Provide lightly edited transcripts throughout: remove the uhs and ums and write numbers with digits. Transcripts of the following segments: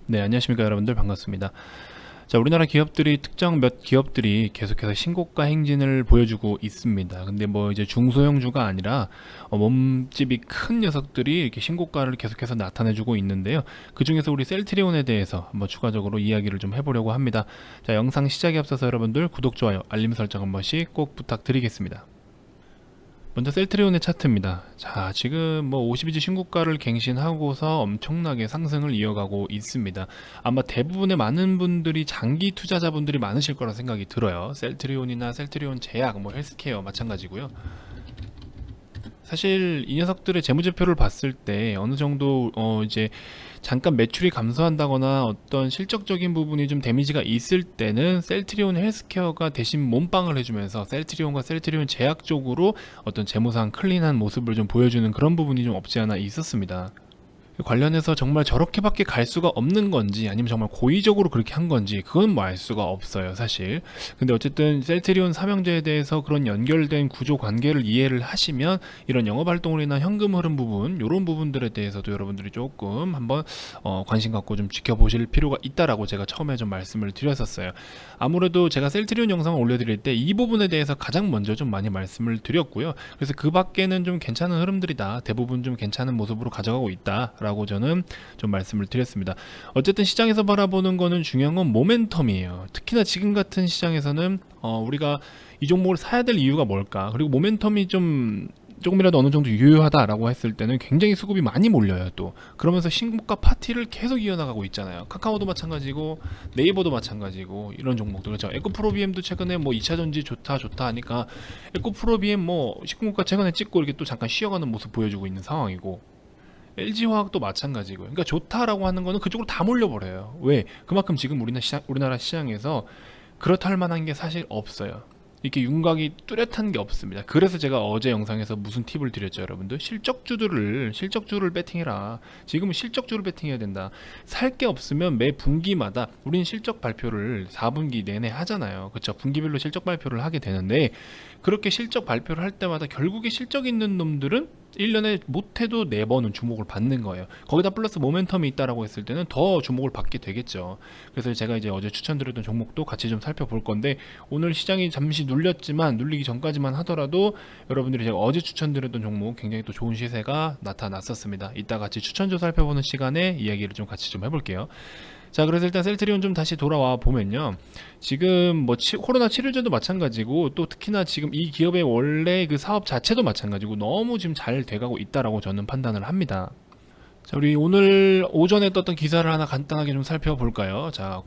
네, 안녕하십니까 여러분들, 반갑습니다. 자, 우리나라 기업들이 특정 몇 기업들이 계속해서 신고가 행진을 보여주고 있습니다. 근데 뭐 이제 중소형주가 아니라 몸집이 큰 녀석들이 이렇게 신고가를 계속해서 나타내주고 있는데요. 그 중에서 우리 셀트리온에 대해서 한번 추가적으로 이야기를 좀 해보려고 합니다. 자, 영상 시작에 앞서서 여러분들 구독, 좋아요, 알림 설정 한 번씩 꼭 부탁드리겠습니다. 먼저 셀트리온의 차트입니다. 자, 지금 뭐 52주 신고가를 갱신하고서 엄청나게 상승을 이어가고 있습니다. 아마 대부분의 많은 분들이 장기 투자자분들이 많으실 거라 생각이 들어요. 셀트리온이나 셀트리온 제약, 뭐 헬스케어 마찬가지고요. 사실 이 녀석들의 재무제표를 봤을 때 어느 정도 이제 잠깐 매출이 감소한다거나 어떤 실적적인 부분이 좀 데미지가 있을 때는 셀트리온 헬스케어가 대신 몸빵을 해주면서 셀트리온과 셀트리온 제약 쪽으로 어떤 재무상 클린한 모습을 좀 보여주는 그런 부분이 좀 없지 않아 있었습니다. 관련해서 정말 저렇게밖에 갈 수가 없는 건지 아니면 정말 고의적으로 그렇게 한 건지 그건 뭐 알 수가 없어요, 사실. 근데 어쨌든 셀트리온 삼형제에 대해서 그런 연결된 구조 관계를 이해를 하시면 이런 영업활동이나 현금 흐름 부분, 이런 부분들에 대해서도 여러분들이 조금 한번 관심 갖고 좀 지켜보실 필요가 있다라고 제가 처음에 좀 말씀을 드렸었어요. 아무래도 제가 셀트리온 영상을 올려드릴 때 이 부분에 대해서 가장 먼저 좀 많이 말씀을 드렸고요. 그래서 그 밖에는 좀 괜찮은 흐름들이다, 대부분 좀 괜찮은 모습으로 가져가고 있다 라고 저는 좀 말씀을 드렸습니다. 어쨌든 시장에서 바라보는 거는 중요한 건 모멘텀이에요. 특히나 지금 같은 시장에서는 우리가 이 종목을 사야 될 이유가 뭘까, 그리고 모멘텀이 조금이라도 어느 정도 유효하다라고 했을 때는 굉장히 수급이 많이 몰려요. 또 그러면서 신고가 파티를 계속 이어나가고 있잖아요. 카카오도 마찬가지고 네이버도 마찬가지고 이런 종목들, 그렇죠. 에코프로비엠도 최근에 뭐 2차전지 좋다 하니까 에코프로비엠 뭐 신고가 최근에 찍고 이렇게 또 잠깐 쉬어가는 모습 보여주고 있는 상황이고, LG화학도 마찬가지고요. 그러니까 좋다라고 하는 거는 그쪽으로 다 몰려버려요. 왜? 그만큼 지금 우리나라 시장에서 그렇다 할 만한 게 사실 없어요. 이렇게 윤곽이 뚜렷한 게 없습니다. 그래서 제가 어제 영상에서 무슨 팁을 드렸죠, 여러분들? 실적주를 배팅해라. 지금은 실적주를 배팅해야 된다. 살 게 없으면 매 분기마다 우리는 실적 발표를 4분기 내내 하잖아요. 그렇죠? 분기별로 실적 발표를 하게 되는데, 그렇게 실적 발표를 할 때마다 결국에 실적 있는 놈들은 1년에 못해도 4번은 주목을 받는 거예요. 거기다 플러스 모멘텀이 있다라고 했을 때는 더 주목을 받게 되겠죠. 그래서 제가 이제 어제 추천드렸던 종목도 같이 좀 살펴볼 건데, 오늘 시장이 잠시 눌렸지만 눌리기 전까지만 하더라도 여러분들이 제가 어제 추천드렸던 종목 굉장히 또 좋은 시세가 나타났었습니다. 이따 같이 추천주 살펴보는 시간에 이야기를 좀 같이 좀 해볼게요. 자, 그래서 일단 셀트리온 좀 다시 돌아와 보면요, 지금 뭐 코로나 치료제도 마찬가지고, 또 특히나 지금 이 기업의 원래 그 사업 자체도 마찬가지고 너무 지금 잘 돼가고 있다라고 저는 판단을 합니다. 자, 우리 오늘 오전에 떴던 기사를 하나 간단하게 좀 살펴볼까요? 자,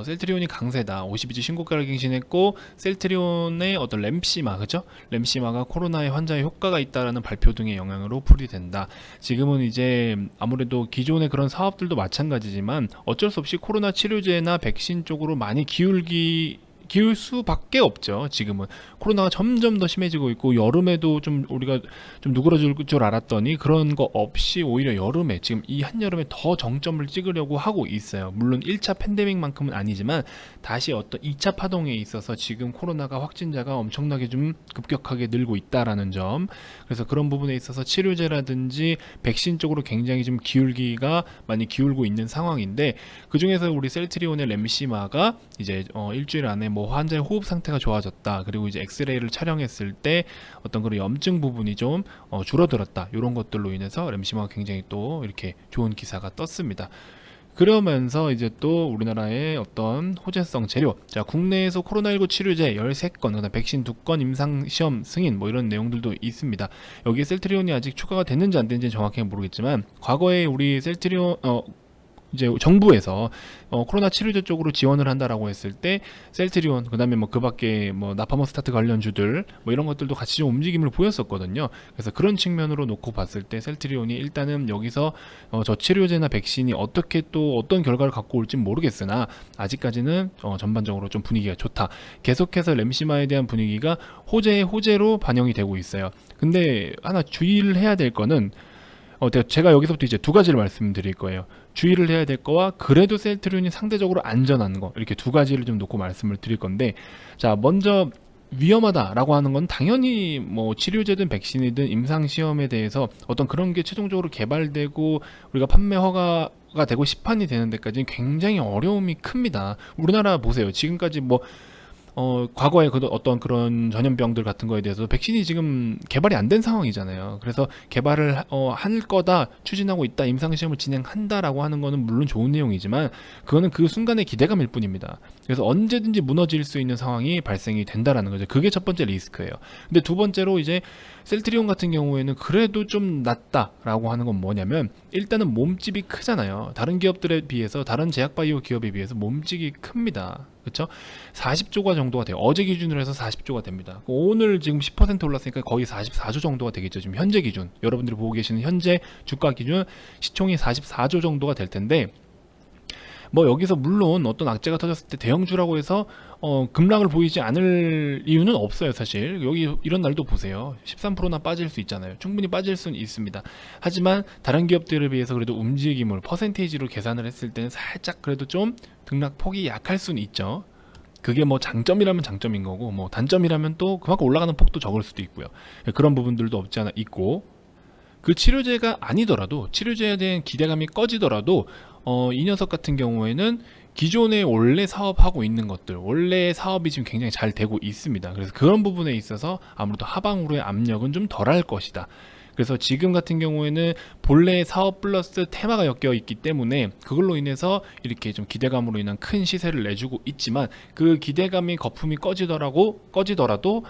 셀트리온이 강세다, 52주 신고가를 갱신했고, 셀트리온의 어떤 램시마, 그죠? 램시마가 코로나의 환자의 효과가 있다라는 발표 등의 영향으로 풀이된다. 지금은 이제 아무래도 기존의 그런 사업들도 마찬가지지만 어쩔 수 없이 코로나 치료제나 백신 쪽으로 많이 기울 수밖에 없죠. 지금은 코로나가 점점 더 심해지고 있고, 여름에도 좀 우리가 좀 누그러질 줄 알았더니 그런 거 없이 오히려 여름에, 지금 이 한여름에 더 정점을 찍으려고 하고 있어요. 물론 1차 팬데믹만큼은 아니지만 다시 어떤 2차 파동에 있어서 지금 코로나가 확진자가 엄청나게 좀 급격하게 늘고 있다라는 점, 그래서 그런 부분에 있어서 치료제라든지 백신 쪽으로 굉장히 좀 기울기가 많이 기울고 있는 상황인데, 그 중에서 우리 셀트리온의 램시마가 이제 일주일 안에 뭐 환자의 호흡 상태가 좋아졌다, 그리고 이제 엑스레이를 촬영했을 때 어떤 그런 염증 부분이 좀 줄어들었다, 이런 것들로 인해서 램시마가 굉장히 또 이렇게 좋은 기사가 떴습니다. 그러면서 이제 또 우리나라의 어떤 호재성 재료, 자, 국내에서 코로나19 치료제 13건, 그다음 백신 2건 임상시험 승인, 뭐 이런 내용들도 있습니다. 여기에 셀트리온이 아직 추가가 됐는지 안 됐는지 정확히 모르겠지만, 과거에 우리 셀트리온 이제 정부에서 코로나 치료제 쪽으로 지원을 한다라고 했을 때 셀트리온, 그다음에 뭐 그밖에 뭐 나파모스타트 관련주들 뭐 이런 것들도 같이 좀 움직임을 보였었거든요. 그래서 그런 측면으로 놓고 봤을 때 셀트리온이 일단은 여기서 저 치료제나 백신이 어떻게 또 어떤 결과를 갖고 올지 모르겠으나 아직까지는 전반적으로 좀 분위기가 좋다. 계속해서 램시마에 대한 분위기가 호재의 호재로 반영이 되고 있어요. 근데 하나 주의를 해야 될 거는, 제가 여기서부터 이제 두 가지를 말씀드릴 거예요. 주의를 해야 될 거와 그래도 셀트리온이 상대적으로 안전한 거, 이렇게 두 가지를 좀 놓고 말씀을 드릴 건데, 자, 먼저 위험하다라고 하는 건 당연히 뭐 치료제든 백신이든 임상 시험에 대해서 어떤 그런 게 최종적으로 개발되고 우리가 판매 허가가 되고 시판이 되는 데까지는 굉장히 어려움이 큽니다. 우리나라 보세요. 지금까지 뭐 과거에 어떤 그런 전염병들 같은 거에 대해서 백신이 지금 개발이 안 된 상황이잖아요. 그래서 개발을 할 거다, 추진하고 있다, 임상시험을 진행한다라고 하는 거는 물론 좋은 내용이지만 그거는 그 순간의 기대감일 뿐입니다. 그래서 언제든지 무너질 수 있는 상황이 발생이 된다라는 거죠. 그게 첫 번째 리스크예요. 근데 두 번째로 이제 셀트리온 같은 경우에는 그래도 좀 낫다라고 하는 건 뭐냐면 일단은 몸집이 크잖아요. 다른 기업들에 비해서, 다른 제약바이오 기업에 비해서 몸집이 큽니다. 그렇죠? 40조가 정도가 돼요. 어제 기준으로 해서 40조가 됩니다. 오늘 지금 10% 올랐으니까 거의 44조 정도가 되겠죠. 지금 현재 기준, 여러분들이 보고 계시는 현재 주가 기준 시총이 44조 정도가 될 텐데, 뭐 여기서 물론 어떤 악재가 터졌을 때 대형주라고 해서 급락을 보이지 않을 이유는 없어요. 사실 여기 이런 날도 보세요. 13%나 빠질 수 있잖아요. 충분히 빠질 수는 있습니다. 하지만 다른 기업들에 비해서 그래도 움직임을 퍼센테이지로 계산을 했을 때는 살짝 그래도 좀 등락폭이 약할 수는 있죠. 그게 뭐 장점이라면 장점인 거고, 뭐 단점이라면 또 그만큼 올라가는 폭도 적을 수도 있고요. 그런 부분들도 없지 않아 있고, 그 치료제가 아니더라도, 치료제에 대한 기대감이 꺼지더라도 이 녀석 같은 경우에는 기존에 원래 사업하고 있는 것들, 원래 사업이 지금 굉장히 잘 되고 있습니다. 그래서 그런 부분에 있어서 아무래도 하방으로의 압력은 좀 덜할 것이다. 그래서 지금 같은 경우에는 본래 사업 플러스 테마가 엮여 있기 때문에 그걸로 인해서 이렇게 좀 기대감으로 인한 큰 시세를 내주고 있지만, 그 기대감이 거품이 꺼지더라도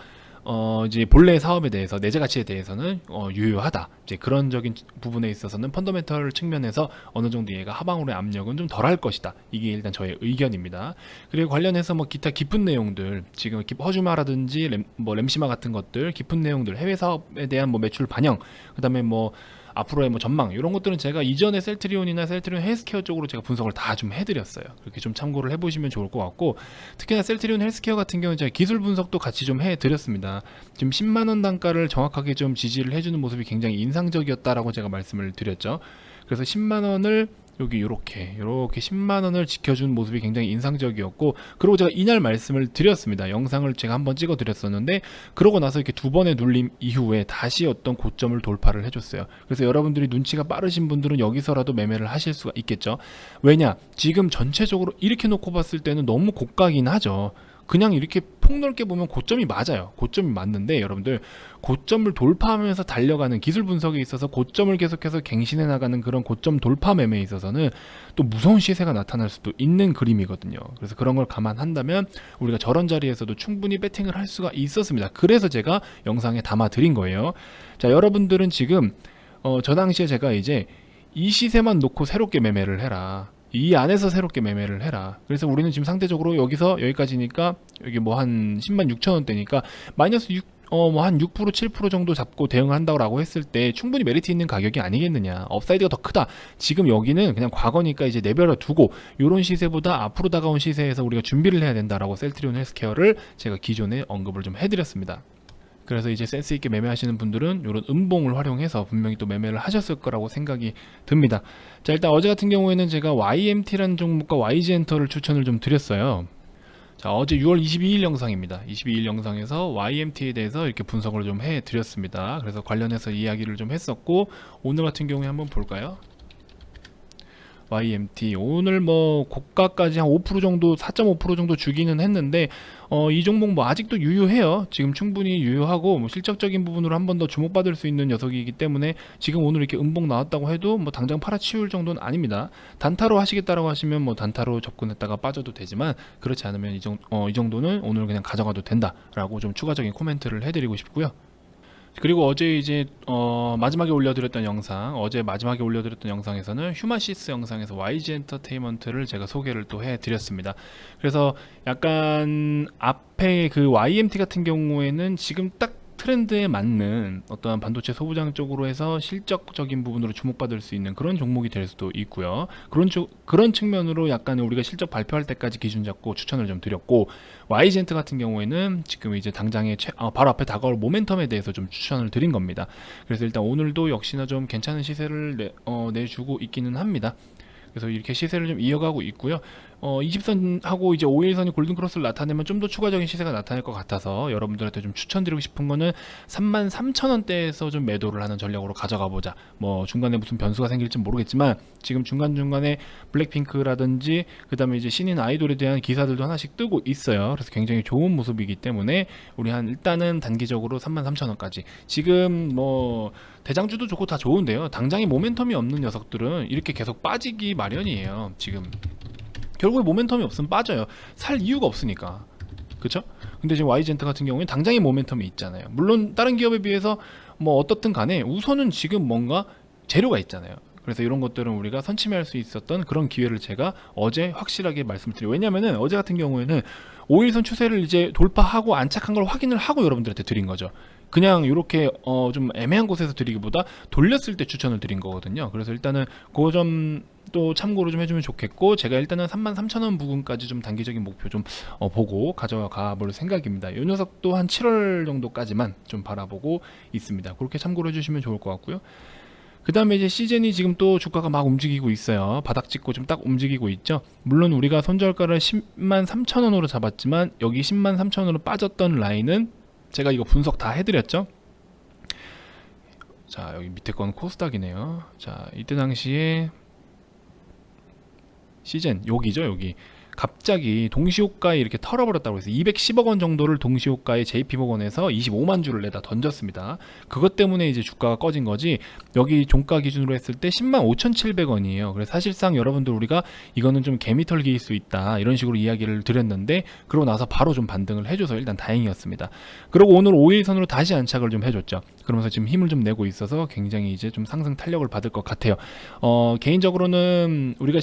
이제 본래 사업에 대해서, 내재 가치에 대해서는 유효하다. 이제 그런적인 부분에 있어서는 펀더멘털 측면에서 어느 정도 얘가 하방으로의 압력은 좀 덜할 것이다. 이게 일단 저의 의견입니다. 그리고 관련해서 뭐 기타 깊은 내용들, 지금 허주마라든지 램시마 같은 것들, 깊은 내용들, 해외 사업에 대한 뭐 매출 반영, 그다음에 뭐 앞으로의 뭐 전망, 이런 것들은 제가 이전에 셀트리온이나 셀트리온 헬스케어 쪽으로 제가 분석을 다 좀 해드렸어요. 그렇게 좀 참고를 해보시면 좋을 것 같고, 특히나 셀트리온 헬스케어 같은 경우는 제가 기술 분석도 같이 좀 해드렸습니다. 지금 10만원 단가를 정확하게 좀 지지를 해주는 모습이 굉장히 인상적이었다라고 제가 말씀을 드렸죠. 그래서 10만원을 여기 이렇게 10만원을 지켜준 모습이 굉장히 인상적이었고, 그리고 제가 이날 말씀을 드렸습니다. 영상을 제가 한번 찍어 드렸었는데, 그러고 나서 이렇게 두 번의 눌림 이후에 다시 어떤 고점을 돌파를 해줬어요. 그래서 여러분들이 눈치가 빠르신 분들은 여기서라도 매매를 하실 수가 있겠죠. 왜냐, 지금 전체적으로 이렇게 놓고 봤을 때는 너무 고가긴 하죠. 그냥 이렇게 폭넓게 보면 고점이 맞아요. 고점이 맞는데, 여러분들 고점을 돌파하면서 달려가는 기술 분석에 있어서 고점을 계속해서 갱신해 나가는 그런 고점 돌파 매매에 있어서는 또 무서운 시세가 나타날 수도 있는 그림이거든요. 그래서 그런 걸 감안한다면 우리가 저런 자리에서도 충분히 배팅을 할 수가 있었습니다. 그래서 제가 영상에 담아 드린 거예요. 자, 여러분들은 지금 저 당시에 제가 이제 이 시세만 놓고 새롭게 매매를 해라, 이 안에서 새롭게 매매를 해라. 그래서 우리는 지금 상대적으로 여기서 여기까지니까, 여기 뭐 한 10만 6천 원대니까 마이너스 6, 뭐 한 6%, 7% 정도 잡고 대응한다고 했을 때 충분히 메리트 있는 가격이 아니겠느냐. 업사이드가 더 크다. 지금 여기는 그냥 과거니까 이제 내버려 두고 이런 시세보다 앞으로 다가온 시세에서 우리가 준비를 해야 된다라고 셀트리온 헬스케어를 제가 기존에 언급을 좀 해드렸습니다. 그래서 이제 센스 있게 매매하시는 분들은 이런 음봉을 활용해서 분명히 또 매매를 하셨을 거라고 생각이 듭니다. 자, 일단 어제 같은 경우에는 제가 YMT라는 종목과 YG엔터를 추천을 좀 드렸어요. 자, 어제 6월 22일 영상입니다. 22일 영상에서 YMT에 대해서 이렇게 분석을 좀 해드렸습니다. 그래서 관련해서 이야기를 좀 했었고, 오늘 같은 경우에 한번 볼까요? YMT 오늘 뭐 고가까지 한 5% 정도, 4.5% 정도 주기는 했는데 이 종목 뭐 아직도 유효해요. 지금 충분히 유효하고 뭐 실적적인 부분으로 한 번 더 주목받을 수 있는 녀석이기 때문에 지금 오늘 이렇게 음봉 나왔다고 해도 뭐 당장 팔아치울 정도는 아닙니다. 단타로 하시겠다라고 하시면 뭐 단타로 접근했다가 빠져도 되지만, 그렇지 않으면 이 정도는 오늘 그냥 가져가도 된다라고 좀 추가적인 코멘트를 해드리고 싶고요. 그리고 어제 이제 마지막에 올려드렸던 영상에서는 휴마시스 영상에서 YG 엔터테인먼트를 제가 소개를 또 해드렸습니다. 그래서 약간 앞에 그 YMT 같은 경우에는 지금 딱 트렌드에 맞는 어떠한 반도체 소부장 쪽으로 해서 실적적인 부분으로 주목받을 수 있는 그런 종목이 될 수도 있고요. 그런 측면으로 약간 우리가 실적 발표할 때까지 기준 잡고 추천을 좀 드렸고, YG엔트 같은 경우에는 지금 이제 당장에 바로 앞에 다가올 모멘텀에 대해서 좀 추천을 드린 겁니다. 그래서 일단 오늘도 역시나 좀 괜찮은 시세를 내주고 있기는 합니다. 그래서 이렇게 시세를 좀 이어가고 있고요. 20선하고 이제 5일선이 골든크로스를 나타내면 좀 더 추가적인 시세가 나타날 것 같아서 여러분들한테 좀 추천드리고 싶은 거는 33,000원대에서 좀 매도를 하는 전략으로 가져가 보자. 뭐 중간에 무슨 변수가 생길지 모르겠지만 지금 중간중간에 블랙핑크라든지 그다음에 이제 신인 아이돌에 대한 기사들도 하나씩 뜨고 있어요. 그래서 굉장히 좋은 모습이기 때문에 우리 한 일단은 단기적으로 33,000원까지. 지금 뭐 대장주도 좋고 다 좋은데요. 당장에 모멘텀이 없는 녀석들은 이렇게 계속 빠지기 마련이에요. 지금 결국에 모멘텀이 없으면 빠져요. 살 이유가 없으니까. 그쵸? 근데 지금 YG엔트 같은 경우에 당장의 모멘텀이 있잖아요. 물론 다른 기업에 비해서 뭐 어떻든 간에 우선은 지금 뭔가 재료가 있잖아요. 그래서 이런 것들은 우리가 선취할 수 있었던 그런 기회를 제가 어제 확실하게 말씀드려요. 왜냐면은 어제 같은 경우에는 5일선 추세를 이제 돌파하고 안착한 걸 확인을 하고 여러분들한테 드린 거죠. 그냥 이렇게 좀 애매한 곳에서 드리기보다 돌렸을 때 추천을 드린 거거든요. 그래서 일단은 그 점도 참고로 좀 해주면 좋겠고, 제가 일단은 33,000원 부근까지 좀 단기적인 목표 좀 보고 가져가 볼 생각입니다. 이 녀석도 한 7월 정도까지만 좀 바라보고 있습니다. 그렇게 참고로 해주시면 좋을 것 같고요. 그 다음에 이제 시젠이 지금 또 주가가 막 움직이고 있어요. 바닥 찍고 좀 딱 움직이고 있죠. 물론 우리가 손절가를 103,000원으로 잡았지만 여기 103,000원으로 빠졌던 라인은 제가 이거 분석 다 해드렸죠. 자, 여기 밑에 건 코스닥이네요. 자, 이때 당시에 시젠 여기죠. 여기 갑자기 동시호가에 이렇게 털어버렸다고 해서 210억 원 정도를 동시호가에 JP모건에서 25만 주를 내다 던졌습니다. 그것 때문에 이제 주가가 꺼진 거지, 여기 종가 기준으로 했을 때 10만 5,700원이에요. 그래서 사실상 여러분들 우리가 이거는 좀 개미털기일 수 있다 이런 식으로 이야기를 드렸는데, 그러고 나서 바로 좀 반등을 해줘서 일단 다행이었습니다. 그리고 오늘 5일선으로 다시 안착을 좀 해줬죠. 그러면서 지금 힘을 좀 내고 있어서 굉장히 이제 좀 상승 탄력을 받을 것 같아요. 개인적으로는 우리가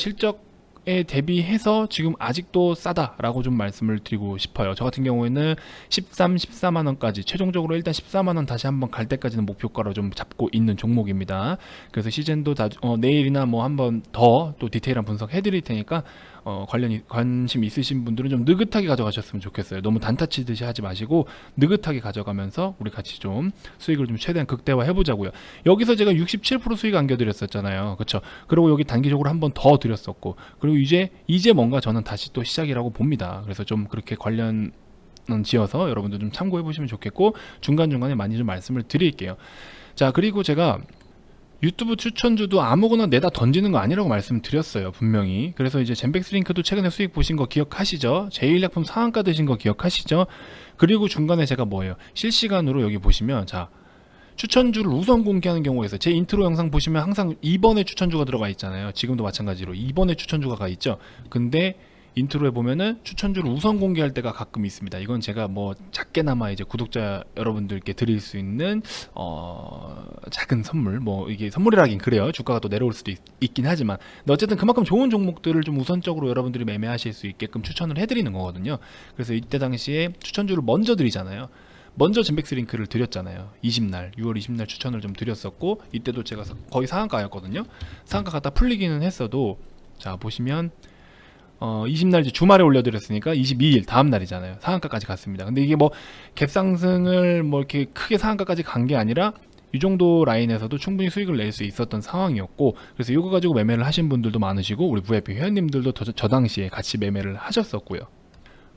에 대비해서 지금 아직도 싸다라고 좀 말씀을 드리고 싶어요. 저 같은 경우에는 14만원까지 최종적으로 일단 14만원 다시 한번 갈 때까지는 목표가로 좀 잡고 있는 종목입니다. 그래서 시즌도 내일이나 뭐 한번 더 또 디테일한 분석 해드릴 테니까 관심 있으신 분들은 좀 느긋하게 가져가셨으면 좋겠어요. 너무 단타 치듯이 하지 마시고 느긋하게 가져가면서 우리 같이 좀 수익을 좀 최대한 극대화 해보자고요. 여기서 제가 67% 수익 안겨드렸었잖아요. 그쵸? 그리고 여기 단기적으로 한 번 더 드렸었고, 그리고 이제 뭔가 저는 다시 또 시작이라고 봅니다. 그래서 좀 그렇게 관련 지어서 여러분들 좀 참고해 보시면 좋겠고, 중간중간에 많이 좀 말씀을 드릴게요. 자, 그리고 제가 유튜브 추천주도 아무거나 내다 던지는 거 아니라고 말씀드렸어요, 분명히. 그래서 이제 젠백스링크도 최근에 수익 보신 거 기억하시죠? 제일약품 상한가 드신 거 기억하시죠? 그리고 중간에 제가 뭐예요? 실시간으로 여기 보시면, 자, 추천주를 우선 공개하는 경우에 제 인트로 영상 보시면 항상 2번에 추천주가 들어가 있잖아요. 지금도 마찬가지로 2번에 추천주가 가 있죠. 근데 인트로에 보면은 추천주를 우선 공개할 때가 가끔 있습니다. 이건 제가 뭐 작게나마 이제 구독자 여러분들께 드릴 수 있는 작은 선물, 뭐 이게 선물이라긴 그래요. 주가가 또 내려올 수도 있긴 하지만, 근데 어쨌든 그만큼 좋은 종목들을 좀 우선적으로 여러분들이 매매하실 수 있게끔 추천을 해드리는 거거든요. 그래서 이때 당시에 추천주를 먼저 드리잖아요. 먼저 젠백스링크를 드렸잖아요. 6월 20날 추천을 좀 드렸었고, 이때도 제가 거의 상한가였거든요. 상한가 갖다 풀리기는 했어도, 자 보시면 20날 이제 주말에 올려드렸으니까 22일 다음 날이잖아요. 상한가까지 갔습니다. 근데 이게 뭐 갭상승을 뭐 이렇게 크게 상한가까지 간 게 아니라 이 정도 라인에서도 충분히 수익을 낼 수 있었던 상황이었고, 그래서 이거 가지고 매매를 하신 분들도 많으시고, 우리 VIP 회원님들도 저 당시에 같이 매매를 하셨었고요.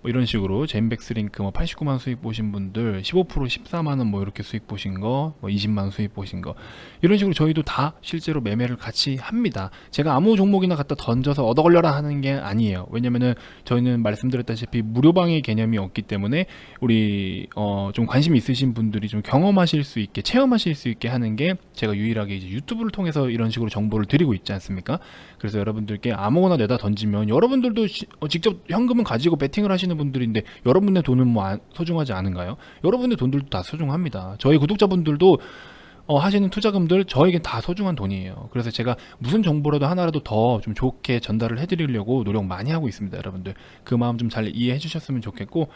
뭐 이런 식으로 젠백스링크 뭐 89만 수익 보신 분들 15% 14만원 뭐 이렇게 수익 보신 거, 뭐 20만 수익 보신 거, 이런 식으로 저희도 다 실제로 매매를 같이 합니다. 제가 아무 종목이나 갖다 던져서 얻어 걸려라 하는 게 아니에요. 왜냐면은 저희는 말씀드렸다시피 무료방의 개념이 없기 때문에 우리 좀 관심 있으신 분들이 좀 경험하실 수 있게, 체험하실 수 있게 하는 게 제가 유일하게 이제 유튜브를 통해서 이런 식으로 정보를 드리고 있지 않습니까? 그래서 여러분들께 아무거나 내다 던지면 여러분들도 직접 현금은 가지고 베팅을 하시는 분들인데 여러분의 돈은 뭐 소중하지 않은가요? 여러분의 돈들도 다 소중합니다. 저희 구독자분들도 하시는 투자금들 저에겐 다 소중한 돈이에요. 그래서 제가 무슨 정보라도 하나라도 더 좀 좋게 전달을 해드리려고 노력 많이 하고 있습니다. 여러분들 그 마음 좀 잘 이해해 주셨으면 좋겠고,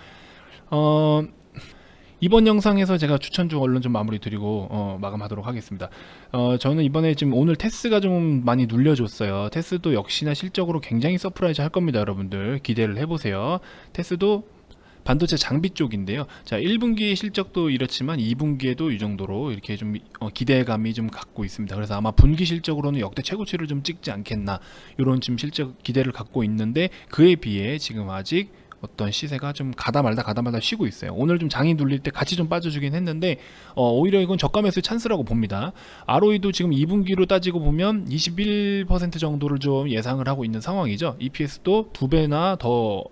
이번 영상에서 제가 추천주 얼른 좀 마무리 드리고 마감하도록 하겠습니다. 저는 이번에 지금 오늘 테스가 좀 많이 눌려줬어요. 테스도 역시나 실적으로 굉장히 서프라이즈 할 겁니다. 여러분들 기대를 해보세요. 테스도 반도체 장비 쪽인데요. 자, 1분기 실적도 이렇지만 2분기에도 이 정도로 이렇게 좀 기대감이 좀 갖고 있습니다. 그래서 아마 분기 실적으로는 역대 최고치를 좀 찍지 않겠나, 이런 지금 실적 기대를 갖고 있는데, 그에 비해 지금 아직 어떤 시세가 좀 가다 말다 쉬고 있어요. 오늘 좀 장이 눌릴 때 같이 좀 빠져주긴 했는데, 오히려 이건 저가 매수 찬스라고 봅니다. ROE도 지금 2분기로 따지고 보면 21% 정도를 좀 예상을 하고 있는 상황이죠. EPS도 2배나 더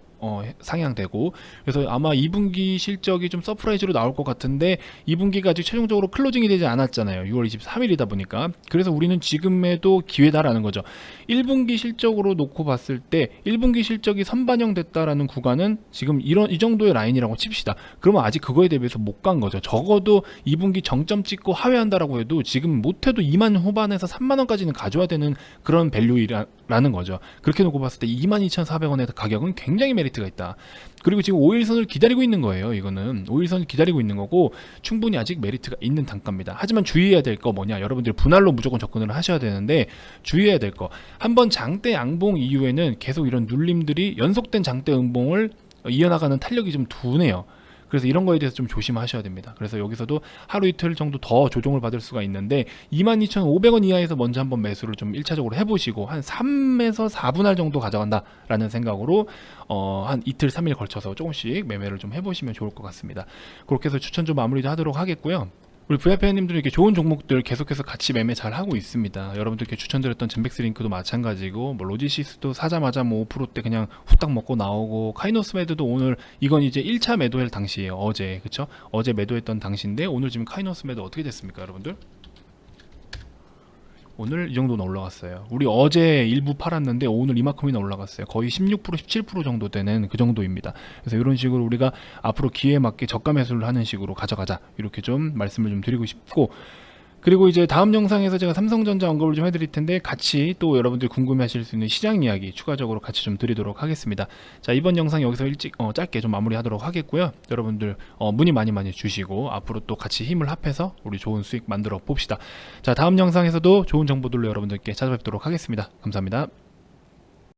상향되고, 그래서 아마 2분기 실적이 좀 서프라이즈로 나올 것 같은데, 2분기가 아직 최종적으로 클로징이 되지 않았잖아요. 6월 23일이다 보니까. 그래서 우리는 지금에도 기회다라는 거죠. 1분기 실적으로 놓고 봤을 때 1분기 실적이 선반영됐다라는 구간은 지금 이 정도의 라인이라고 칩시다. 그러면 아직 그거에 대비해서 못 간 거죠. 적어도 2분기 정점 찍고 하회한다라고 해도 지금 못해도 2만 후반에서 3만 원까지는 가져야 되는 그런 밸류라는 거죠. 그렇게 놓고 봤을 때 22,400원의 가격은 굉장히 메리트가 있다. 그리고 지금 5일선을 기다리고 있는 거예요. 이거는 5일선을 기다리고 있는 거고, 충분히 아직 메리트가 있는 단가입니다. 하지만 주의해야 될 거 뭐냐, 여러분들이 분할로 무조건 접근을 하셔야 되는데, 주의해야 될 거, 한번 장대 양봉 이후에는 계속 이런 눌림들이 연속된 장대 음봉을 이어나가는 탄력이 좀 둔해요. 그래서 이런 거에 대해서 좀 조심하셔야 됩니다. 그래서 여기서도 하루 이틀 정도 더 조정을 받을 수가 있는데, 22,500원 이하에서 먼저 한번 매수를 좀 1차적으로 해보시고, 한 3에서 4분할 정도 가져간다라는 생각으로 한 이틀 3일 걸쳐서 조금씩 매매를 좀 해보시면 좋을 것 같습니다. 그렇게 해서 추천 좀 마무리도 하도록 하겠고요. 우리 VIP님들은 이렇게 좋은 종목들 계속해서 같이 매매 잘 하고 있습니다. 여러분들께 추천드렸던 젠백스 링크도 마찬가지고, 뭐 로지시스도 사자마자 뭐 5%대 그냥 후딱 먹고 나오고, 카이노스 매도도 오늘, 이건 이제 1차 매도할 당시예요. 어제, 그쵸? 어제 매도했던 당시인데, 오늘 지금 카이노스 매도 어떻게 됐습니까, 여러분들? 오늘 이 정도는 올라갔어요. 우리 어제 일부 팔았는데 오늘 이만큼이나 올라갔어요. 거의 16%, 17% 정도 되는 그 정도입니다. 그래서 이런 식으로 우리가 앞으로 기회에 맞게 저가 매수를 하는 식으로 가져가자, 이렇게 좀 말씀을 좀 드리고 싶고, 그리고 이제 다음 영상에서 제가 삼성전자 언급을 좀 해드릴 텐데, 같이 또 여러분들이 궁금해하실 수 있는 시장 이야기 추가적으로 같이 좀 드리도록 하겠습니다. 자, 이번 영상 여기서 짧게 좀 마무리하도록 하겠고요. 여러분들 문의 많이 주시고, 앞으로 또 같이 힘을 합해서 우리 좋은 수익 만들어 봅시다. 자, 다음 영상에서도 좋은 정보들로 여러분들께 찾아뵙도록 하겠습니다. 감사합니다.